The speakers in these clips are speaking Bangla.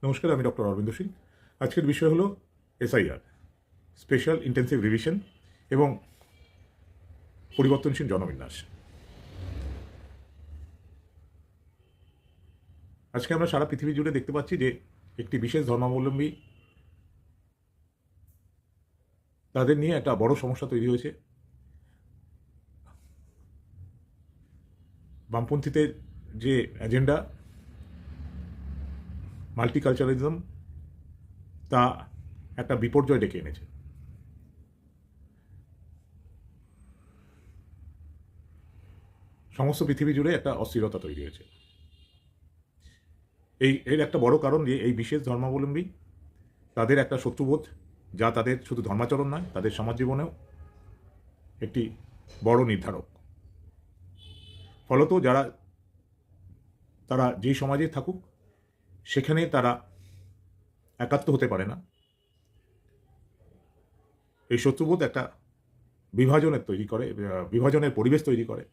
নমস্কার, আমি ডক্টর অরবিন্দ সিং। আজকের বিষয় হলো এসআইআর, স্পেশাল ইন্টেন্সিভ রিভিশন এবং পরিবর্তনশীল জনবিন্যাস। আজকে আমরা সারা পৃথিবী জুড়ে দেখতে পাচ্ছি যে একটি বিশেষ ধর্মাবলম্বী তাদের নিয়ে একটা বড় সমস্যা তৈরি হয়েছে। বামপন্থীদের যে এজেন্ডা মাল্টিকালচারালিজম, তা একটা বিপর্যয় ডেকে এনেছে। সমস্ত পৃথিবী জুড়ে একটা অস্থিরতা তৈরি হয়েছে। এর একটা বড় কারণ যে এই বিশেষ ধর্মাবলম্বী তাদের একটা শত্রুবোধ, যা তাদের শুধু ধর্মাচরণ নয়, তাদের সমাজ জীবনেও একটি বড় নির্ধারক। ফলত তারা যেই সমাজে থাকুক সেখানে তারা একাত্ম হতে পারে না। এই শত্রুবোধ একটা বিভাজনের পরিবেশ তৈরি করে,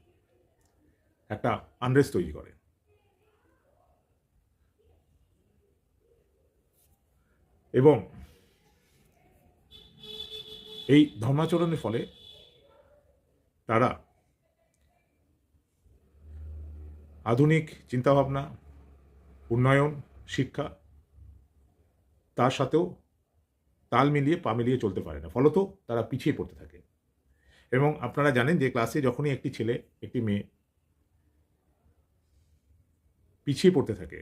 একটা আনরেস্ট তৈরি করে। এবং এই ধর্মাচরণের ফলে তারা আধুনিক চিন্তাভাবনা, উন্নয়ন, শিক্ষা, তার সাথেও তাল মিলিয়ে পা মিলিয়ে চলতে পারে না। ফলত তারা পিছিয়ে পড়তে থাকে। এবং আপনারা জানেন যে ক্লাসে যখনই একটি মেয়ে পিছিয়ে পড়তে থাকে,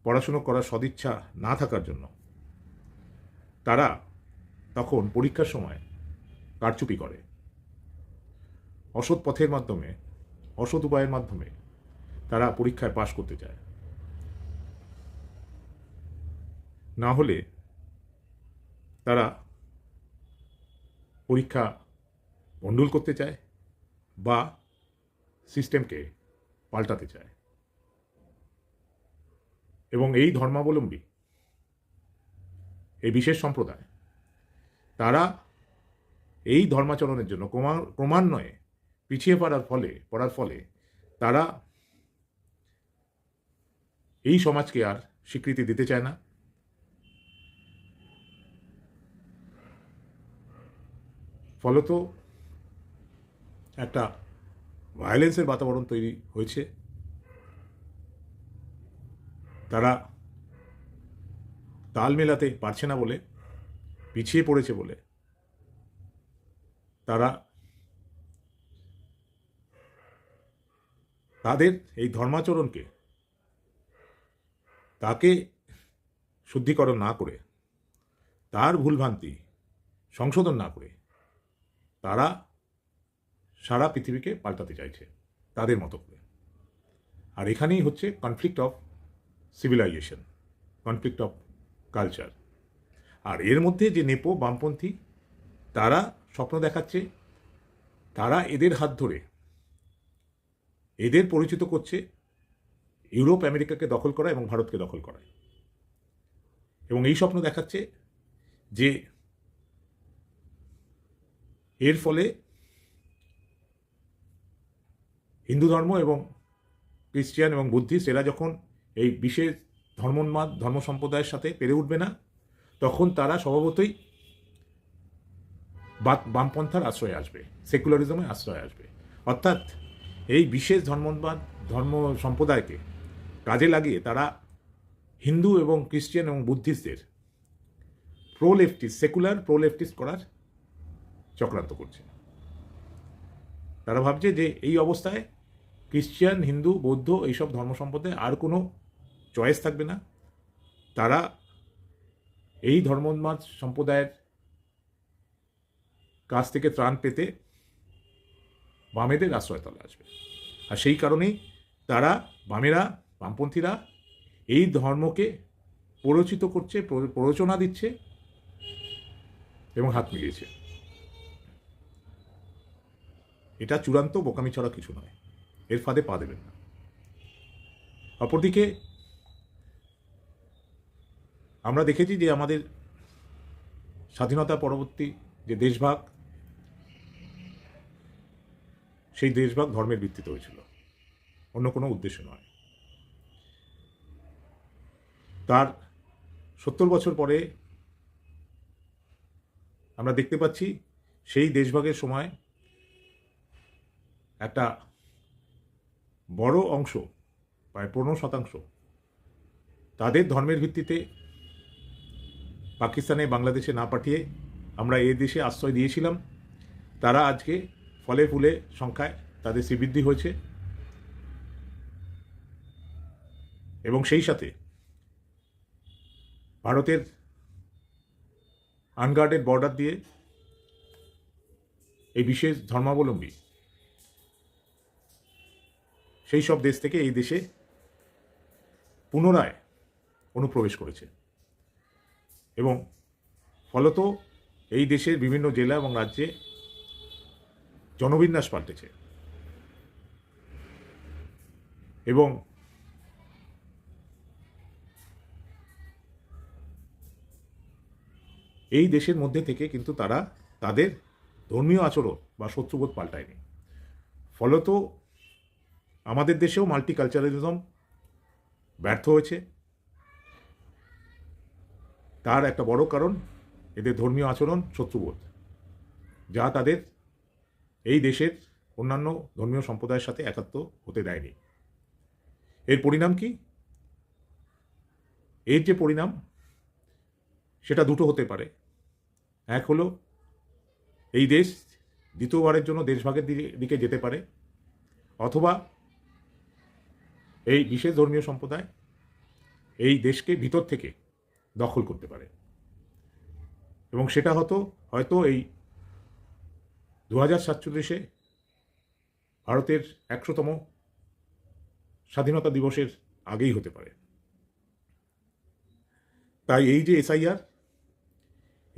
পড়াশুনো করার সদিচ্ছা না থাকার জন্য, তারা তখন পরীক্ষার সময় কারচুপি করে, অসৎ পথের মাধ্যমে, অসৎ উপায়ের মাধ্যমে তারা পরীক্ষায় পাশ করতে চায়। না হলে তারা পরীক্ষা ভণ্ডুল করতে চায় বা সিস্টেমকে পাল্টাতে চায়। এবং এই ধর্মাবলম্বী, এই বিশেষ সম্প্রদায়, তারা এই ধর্মাচরণের জন্য ক্রমান্বয়ে পিছিয়ে পড়ার ফলে তারা এই সমাজকে আর স্বীকৃতি দিতে চায় না। ফলত একটা ভায়োলেন্সের বাতাবরণ তৈরি হয়েছে। তারা তাল মেলাতে পারছে না বলে, পিছিয়ে পড়েছে বলে, তারা তাদের এই ধর্মাচরণকে তাকে শুদ্ধিকরণ না করে, তার ভুলভ্রান্তি সংশোধন না করে, তারা সারা পৃথিবীকে পাল্টাতে চাইছে তাদের মতো করে। আর এখানেই হচ্ছে conflict of civilization, conflict of culture. আর এর মধ্যে যে নেপো বামপন্থী, তারা স্বপ্ন দেখাচ্ছে, তারা এদের হাত ধরে এদের পরিচিত করছে ইউরোপ আমেরিকাকে দখল করা এবং ভারতকে দখল করা। এবং এই স্বপ্ন দেখাচ্ছে যে এর ফলে হিন্দু ধর্ম এবং খ্রিস্টান এবং বুদ্ধিস্ট এরা যখন এই বিশেষ ধর্ম সম্প্রদায়ের সাথে পেরে উঠবে না, তখন তারা স্বভাবতই বামপন্থার আশ্রয়ে আসবে, সেকুলারিজমের আশ্রয়ে আসবে। অর্থাৎ এই বিশেষ ধর্ম সম্প্রদায়কে কাজে লাগিয়ে তারা হিন্দু এবং খ্রিস্টান এবং বুদ্ধিস্টদের সেকুলার প্রো লেফটিস্ট করার চক্রান্ত করছে। তারা ভাবছে যে এই অবস্থায় খ্রিস্টান, হিন্দু, বৌদ্ধ এইসব ধর্ম সম্প্রদায় আর কোনো চয়েস থাকবে না। তারা এই ধর্মোন্মাদ সম্প্রদায়ের কাছ থেকে ত্রাণ পেতে বামেদের আশ্রয়তলে আসবে। আর সেই কারণেই বামপন্থীরা এই ধর্মকে প্ররোচিত করছে, প্ররোচনা দিচ্ছে এবং হাত মিলিয়েছে। এটা চূড়ান্ত বোকামি ছাড়া কিছু নয়, এর ফাঁদে পা দেবেন না। অপরদিকে আমরা দেখেছি যে আমাদের স্বাধীনতা পরবর্তী যে দেশভাগ, সেই দেশভাগ ধর্মের ভিত্তিতে হয়েছিল, অন্য কোনো উদ্দেশ্য নয়। তার 70 বছর পরে আমরা দেখতে পাচ্ছি সেই দেশভাগের সময় একটা বড় অংশ, প্রায় 15% তাদের ধর্মের ভিত্তিতে পাকিস্তানে, বাংলাদেশে না পাঠিয়ে আমরা এই দেশে আশ্রয় দিয়েছিলাম। তারা আজকে ফলে ফুলে সংখ্যায় তাদের শ্রীবৃদ্ধি হয়েছে, এবং সেই সাথে ভারতের আনগার্ডেড বর্ডার দিয়ে এই বিশেষ ধর্মাবলম্বী সেই সব দেশ থেকে এই দেশে পুনরায় অনুপ্রবেশ করেছে, এবং ফলত এই দেশের বিভিন্ন জেলা এবং রাজ্যে জনবিন্যাস পাল্টেছে। এবং এই দেশের মধ্যে থেকে কিন্তু তারা তাদের ধর্মীয় আচরণ বা শত্রুবোধ পাল্টায়নি। ফলত আমাদের দেশেও মাল্টিকালচারালিজম ব্যর্থ হয়েছে। তার একটা বড় কারণ এদের ধর্মীয় আচরণ, শত্রুবোধ, যা তাদের এই দেশের অন্যান্য ধর্মীয় সম্প্রদায়ের সাথে একাত্ম হতে দেয়নি। এর পরিণাম কি? এর যে পরিণাম সেটা দুটো হতে পারে। এক হলো এই দেশ দ্বিতীয়বারের জন্য দেশভাগের দিকে যেতে পারে, অথবা এই বিশেষ ধর্মীয় সম্প্রদায় এই দেশকে ভিতর থেকে দখল করতে পারে, এবং সেটা হয়তো এই 2047-এ ভারতের 100তম স্বাধীনতা দিবসের আগেই হতে পারে। তাই এই যে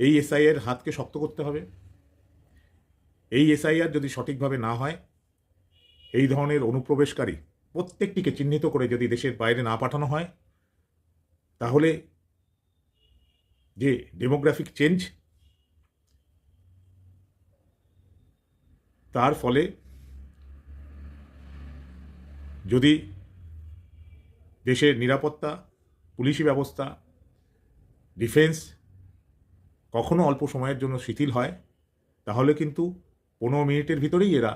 এই এসআইআর হাতকে শক্ত করতে হবে। এই এসআইআর যদি সঠিকভাবে না হয়, এই ধরনের অনুপ্রবেশকারী প্রত্যেকটিকে চিহ্নিত করে যদি দেশের বাইরে না পাঠানো হয়, তাহলে যে ডেমোগ্রাফিক চেঞ্জ, তার ফলে যদি দেশের নিরাপত্তা, পুলিশি ব্যবস্থা, ডিফেন্স কখনো অল্প সময়ের জন্য শিথিল হয়, তাহলে কিন্তু 15 মিনিটের ভিতরেই এরা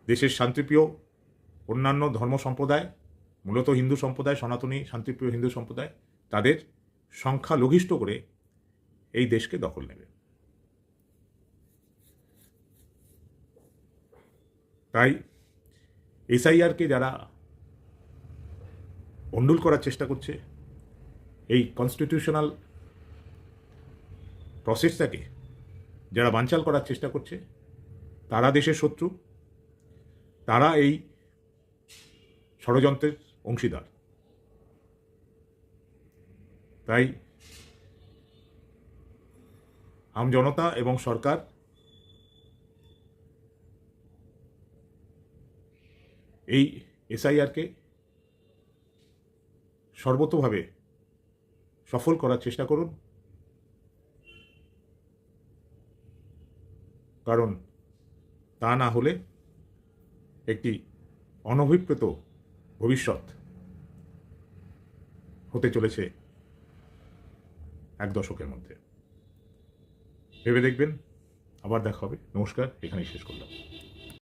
দেশের শান্তিপ্রিয় অন্যান্য ধর্ম সম্প্রদায়, মূলত হিন্দু সম্প্রদায়, সনাতনী শান্তিপ্রিয় হিন্দু সম্প্রদায়, তাদের সংখ্যা লঘিষ্ঠ করে এই দেশকে দখল নেবে। তাই এসআইআরকে যারা ভণ্ডুল করার চেষ্টা করছে, এই কনস্টিটিউশনাল প্রসেসটাকে যারা বানচাল করার চেষ্টা করছে, তারা দেশের শত্রু, তারা এই ষড়যন্ত্রের অংশীদার। তাই আমজনতা এবং সরকার এই এসআইআরকে সর্বতোভাবে সফল করার চেষ্টা করুন, কারণ তা না হলে একটি অনভিপ্রেত ভবিষ্যৎ হতে চলেছে 1 দশকের মধ্যে। ভেবে দেখবেন। আবার দেখা হবে। নমস্কার, এখানেই শেষ করলাম।